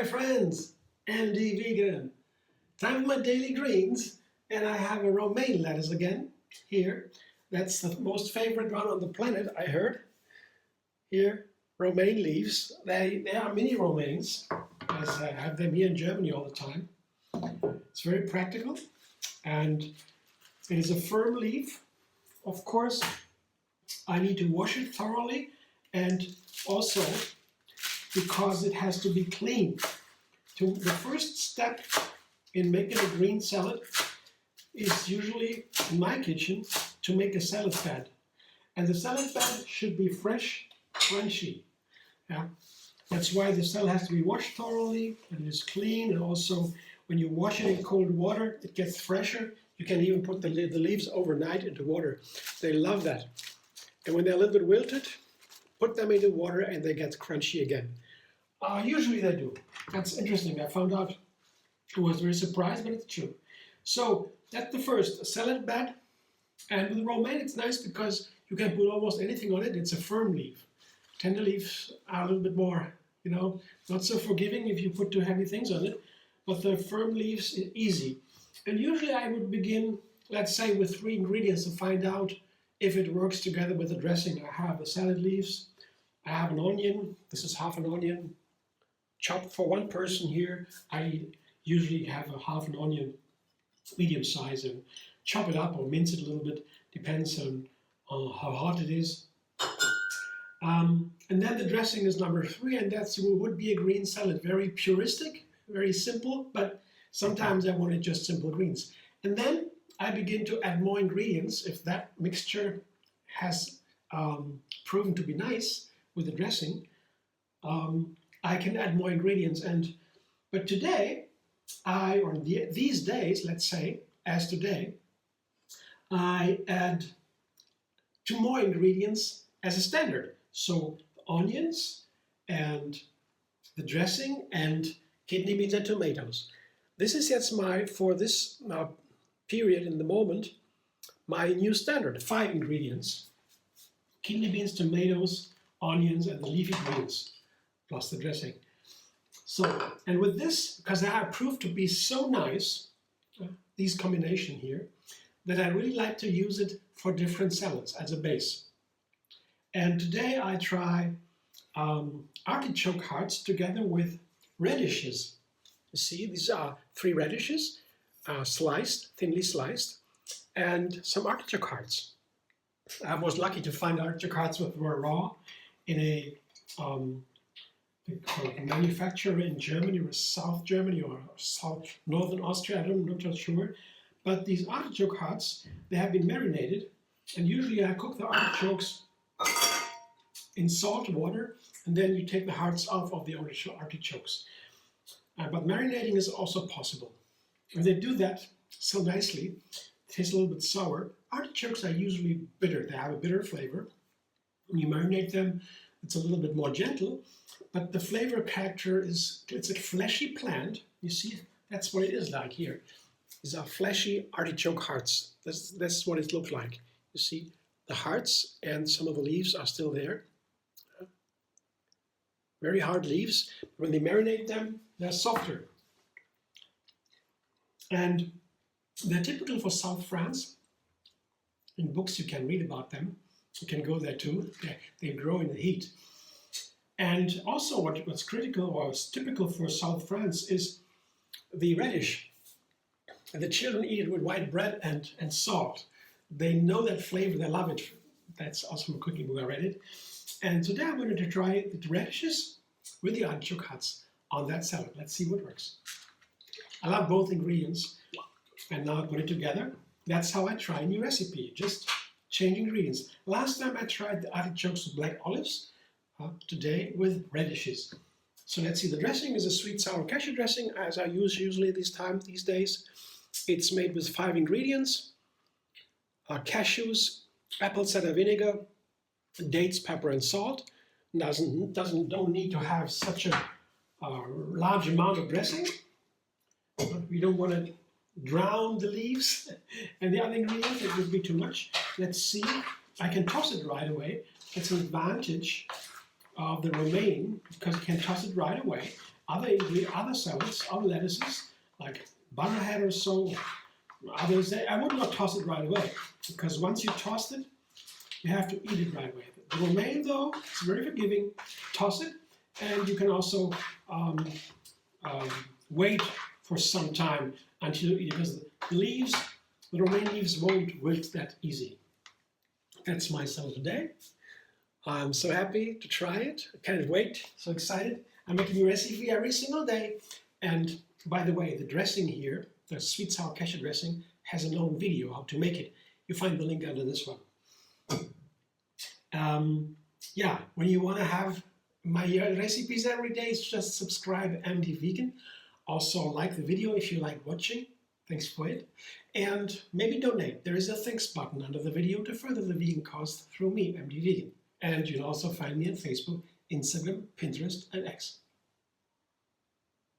Hi friends, MD Vegan. Time for my daily greens, and I have a romaine lettuce again here. That's the most favorite one on the planet, I heard. Here, romaine leaves. They are mini romaines, as I have them here in Germany all the time. It's very practical, and it is a firm leaf. Of course, I need to wash it thoroughly, and also because it has to be clean. The first step in making a green salad is usually, in my kitchen, to make a salad bed. And the salad bed should be fresh, crunchy. Yeah? That's why the salad has to be washed thoroughly, and it is clean, and also when you wash it in cold water, it gets fresher. You can even put the leaves overnight into water. They love that. And when they're a little bit wilted, put them into water and they get crunchy again. Usually they do. That's interesting. I found out. I was very surprised, but it's true. So that's the first, salad bed. And with romaine, it's nice because you can put almost anything on it. It's a firm leaf. Tender leaves are a little bit more, not so forgiving if you put too heavy things on it. But the firm leaves are easy. And usually I would begin, let's say, with 3 ingredients to find out if it works together with the dressing. I have the salad leaves. I have an onion. This is half an onion. Chopped for one person here. I usually have a half an onion, medium size, and chop it up or mince it a little bit. Depends on how hot it is. And then the dressing is number 3, and that would be a green salad. Very puristic, very simple, but sometimes I wanted just simple greens. And then I begin to add more ingredients if that mixture has proven to be nice with the dressing. I can add more ingredients, but today, these days, let's say, as today, I add 2 more ingredients as a standard. So onions and the dressing and kidney beans and tomatoes. This is for this period in the moment, my new standard, 5 ingredients. Kidney beans, tomatoes, onions, and the leafy greens, plus the dressing. So, and with this, because they are proved to be so nice, these combination here, that I really like to use it for different salads as a base. And today I try artichoke hearts together with radishes. You see, these are 3 radishes, sliced, thinly sliced, and some artichoke hearts. I was lucky to find artichoke hearts that were raw in a manufacturer in Germany, or South Germany, or Northern Austria, I'm not sure. But these artichoke hearts, they have been marinated, and usually I cook the artichokes in salt water, and then you take the hearts off of the artichokes. But marinating is also possible. And they do that so nicely, it tastes a little bit sour. Artichokes are usually bitter, they have a bitter flavor. When you marinate them, it's a little bit more gentle, but the flavor character it's a fleshy plant. You see, that's what it is like here. These are fleshy artichoke hearts. That's what it looks like. You see, the hearts and some of the leaves are still there. Very hard leaves. When they marinate them, they're softer. And they're typical for South France. In books you can read about them. You can go there too. They grow in the heat. And also what's critical or is typical for South France is the radish. And the children eat it with white bread and salt. They know that flavor, they love it. That's also from a cooking book, I read it. And today I wanted to try the radishes with the artichoke hearts on that salad. Let's see what works. I love both ingredients. And now I put it together. That's how I try a new recipe. Just change ingredients. Last time I tried the artichokes with black olives. Today with radishes. So let's see. The dressing is a sweet sour cashew dressing, as I use usually these days. It's made with 5 ingredients: cashews, apple cider vinegar, dates, pepper, and salt. Don't need to have such a large amount of dressing. We don't want to drown the leaves and the other ingredients. It would be too much. Let's see. I can toss it right away. It's an advantage of the romaine because you can toss it right away. other salads, other lettuces, like butterhead or so, others, I would not toss it right away, because once you toss it, you have to eat it right away. The romaine, though, is very forgiving. Toss it, and you can also wait for some time until you eat it, because the romaine leaves won't wilt that easy. That's my salad today. I'm so happy to try it. I can't wait. So excited. I'm making a recipe every single day. And by the way, the dressing here, the Sweet Sour Cashew Dressing, has a long video how to make it. You find the link under this one. Yeah, when you want to have my recipes every day, just subscribe MD Vegan. Also like the video if you like watching. Thanks for it. And maybe donate. There is a thanks button under the video to further the vegan cause through me, MD Vegan. And you'll also find me on Facebook, Instagram, Pinterest, and X.